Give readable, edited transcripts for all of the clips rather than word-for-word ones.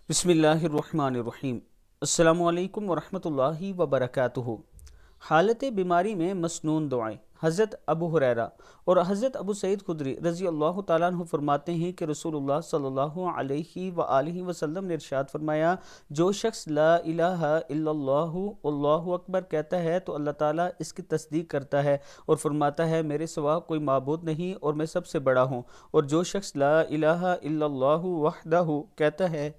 बिस्मिल्लाहिर्रहमानिर्रहीम। अस्सलामु अलैकुम वरहमतुल्लाहि वबरकातुहू। हालत बीमारी में मसनून दुआएं। हज़रत अबू हुरैरा और हज़रत अबू सईद खुदरी रज़ी अल्लाह तआला अन्हु फरमाते हैं कि रसूलुल्लाह सल्लल्लाहु अलैहि वआलिहि वसल्लम ने इरशाद फरमाया, जो शख्स ला इलाहा इल्लल्लाहु अल्लाहु अकबर कहता है तो अल्लाह ताला इसकी तस्दीक करता है और फरमाता है मेरे सिवा कोई माबूद नहीं और मैं सबसे बड़ा हूँ। और जो शख्स ला इलाहा इल्लल्लाहु वहदहु कहता है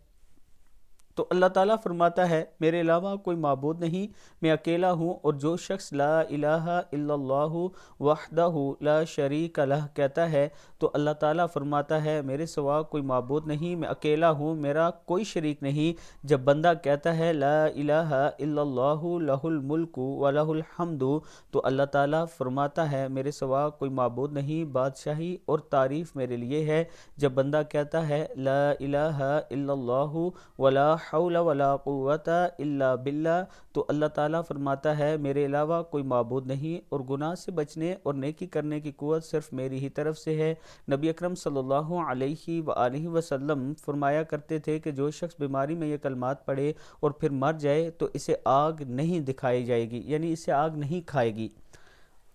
तो अल्लाह ताला फरमाता है मेरे अलावा कोई माबूद नहीं, मैं अकेला हूँ। और जो शख्स ला इलाहा इल्लल्लाहु वहदहु ला शरीक लह कहता है तो अल्लाह ताला फरमाता है मेरे सिवा कोई माबूद नहीं, मैं अकेला हूँ, मेरा कोई शरीक नहीं। जब बंदा कहता है ला इलाहा इल्लल्लाहु लहुल मुल्कु व लहुल हम्दु तो अल्लाह ताला फरमाता है मेरे सिवा कोई माबूद नहीं, बादशाही और तारीफ़ मेरे लिए है। जब बंदा कहता है ला इलाहा इल्लल्लाहु वला हौल वला कुव्वता इल्ला बिल्लाह तो अल्लाह ताला फरमाता है मेरे अलावा कोई माबूद नहीं और गुनाह से बचने और नेकी करने की कुव्वत सिर्फ मेरी ही तरफ से है। नबी अकरम सल्लल्लाहु अलैहि वआलिहि वसल्लम फरमाया करते थे कि जो शख्स बीमारी में ये कलमात पढ़े और फिर मर जाए तो इसे आग नहीं दिखाई जाएगी, यानी इसे आग नहीं खाएगी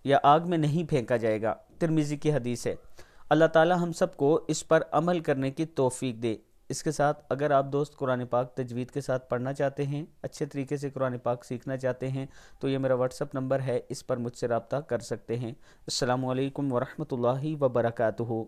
या आग में नहीं फेंका जाएगा। तिरमिज़ी की हदीस है। अल्लाह ताला हम सबको इस पर अमल करने की तौफीक दे। इसके साथ अगर आप दोस्त कुरान पाक तजवीद के साथ पढ़ना चाहते हैं, अच्छे तरीके से कुरान पाक सीखना चाहते हैं तो ये मेरा व्हाट्सअप नंबर है, इस पर मुझसे रब्ता कर सकते हैं। अस्सलामु अलैकुम वरहमतुल्लाहि वबरकातुहू।